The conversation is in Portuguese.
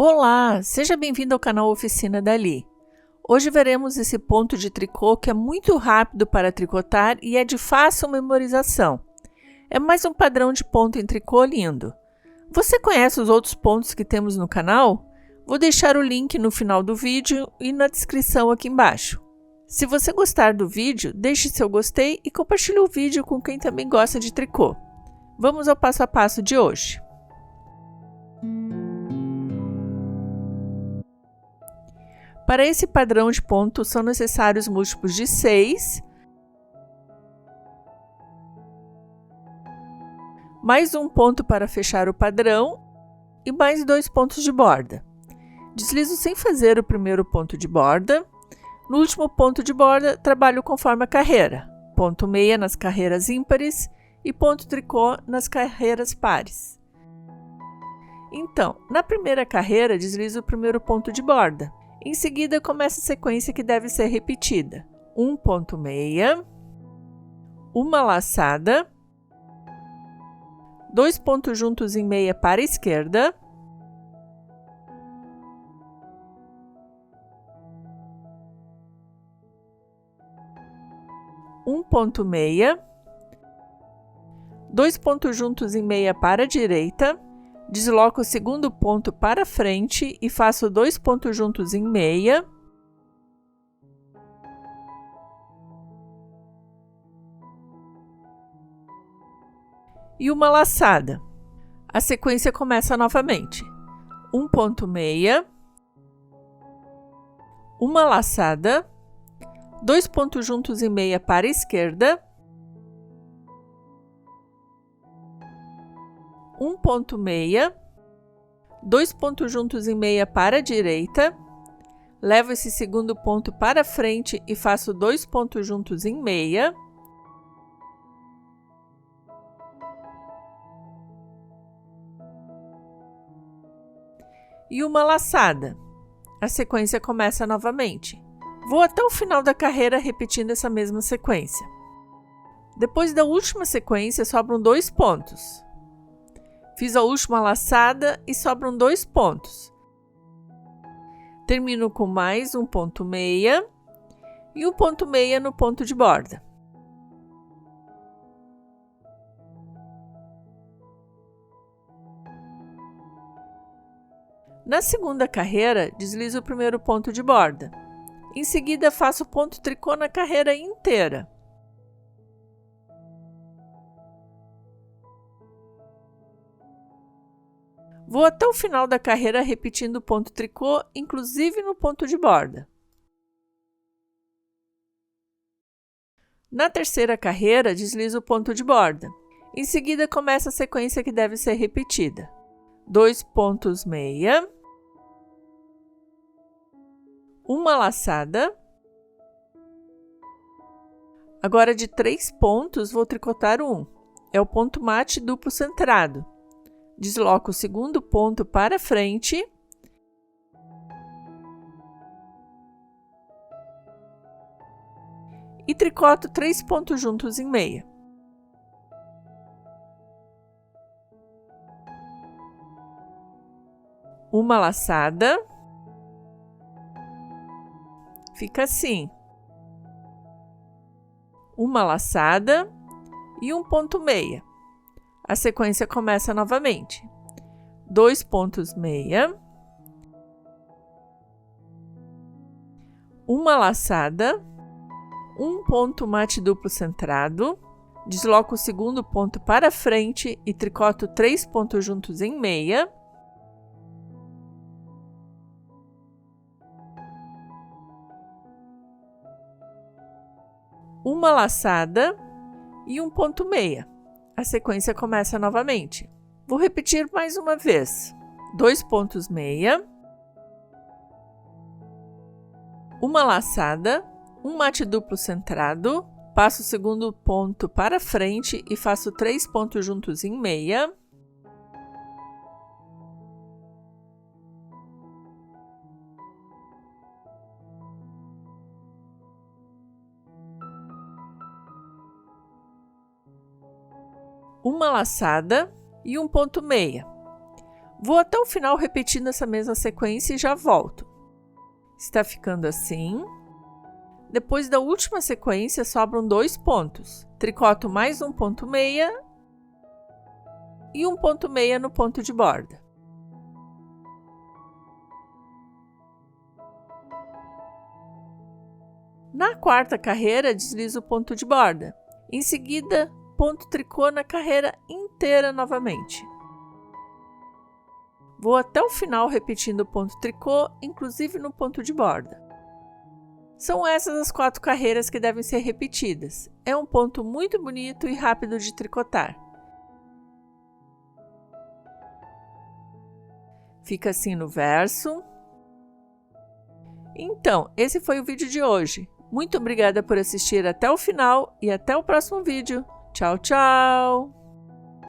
Olá, seja bem-vindo ao canal Oficina Dali. Hoje veremos esse ponto de tricô que é muito rápido para tricotar e é de fácil memorização. É mais um padrão de ponto em tricô lindo. Você conhece os outros pontos que temos no canal? Vou deixar o link no final do vídeo e na descrição aqui embaixo. Se você gostar do vídeo, deixe seu gostei e compartilhe o vídeo com quem também gosta de tricô. Vamos ao passo a passo de hoje. Para esse padrão de ponto, são necessários múltiplos de 6, mais um ponto para fechar o padrão e mais 2 pontos de borda. Deslizo sem fazer o primeiro ponto de borda. No último ponto de borda, trabalho conforme a carreira, ponto meia nas carreiras ímpares e ponto tricô nas carreiras pares. Então, na primeira carreira, deslizo o primeiro ponto de borda. Em seguida, começa a sequência que deve ser repetida. Um ponto meia, uma laçada, 2 pontos juntos em meia para a esquerda, um ponto meia, 2 pontos juntos em meia para a direita, desloco o segundo ponto para frente e faço 2 pontos juntos em meia. E uma laçada. A sequência começa novamente. Um ponto meia, uma laçada, 2 pontos juntos em meia para a esquerda, um ponto meia, 2 pontos juntos em meia para a direita, levo esse segundo ponto para frente e faço 2 pontos juntos em meia, e uma laçada. A sequência começa novamente. Vou até o final da carreira repetindo essa mesma sequência. Depois da última sequência, sobram 2 pontos. Fiz a última laçada e sobram 2 pontos. Termino com mais um ponto meia e um ponto meia no ponto de borda. Na segunda carreira, deslizo o primeiro ponto de borda. Em seguida, faço ponto tricô na carreira inteira. Vou até o final da carreira repetindo o ponto tricô, inclusive no ponto de borda. Na terceira carreira, deslizo o ponto de borda. Em seguida, começa a sequência que deve ser repetida. 2 pontos meia, uma laçada. Agora, de 3 pontos, vou tricotar um. É o ponto mate duplo centrado. Desloco o segundo ponto para frente e tricoto 3 pontos juntos em meia. Uma laçada. Fica assim. Uma laçada e um ponto meia. A sequência começa novamente. 2 pontos meia, uma laçada, um ponto mate duplo centrado, desloco o segundo ponto para frente e tricoto 3 pontos juntos em meia, uma laçada e um ponto meia. A sequência começa novamente. Vou repetir mais uma vez. 2 pontos meia, uma laçada, um mate duplo centrado, passo o segundo ponto para frente e faço 3 pontos juntos em meia, uma laçada e um ponto meia. Vou até o final repetindo essa mesma sequência e já volto. Está ficando assim. Depois da última sequência, sobram 2 pontos. Tricoto mais um ponto meia e um ponto meia no ponto de borda. Na quarta carreira, deslizo o ponto de borda. Em seguida, ponto tricô na carreira inteira novamente. Vou até o final repetindo o ponto tricô, inclusive no ponto de borda. São essas as 4 carreiras que devem ser repetidas. É um ponto muito bonito e rápido de tricotar. Fica assim no verso. Então, esse foi o vídeo de hoje. Muito obrigada por assistir até o final e até o próximo vídeo. Tchau, tchau!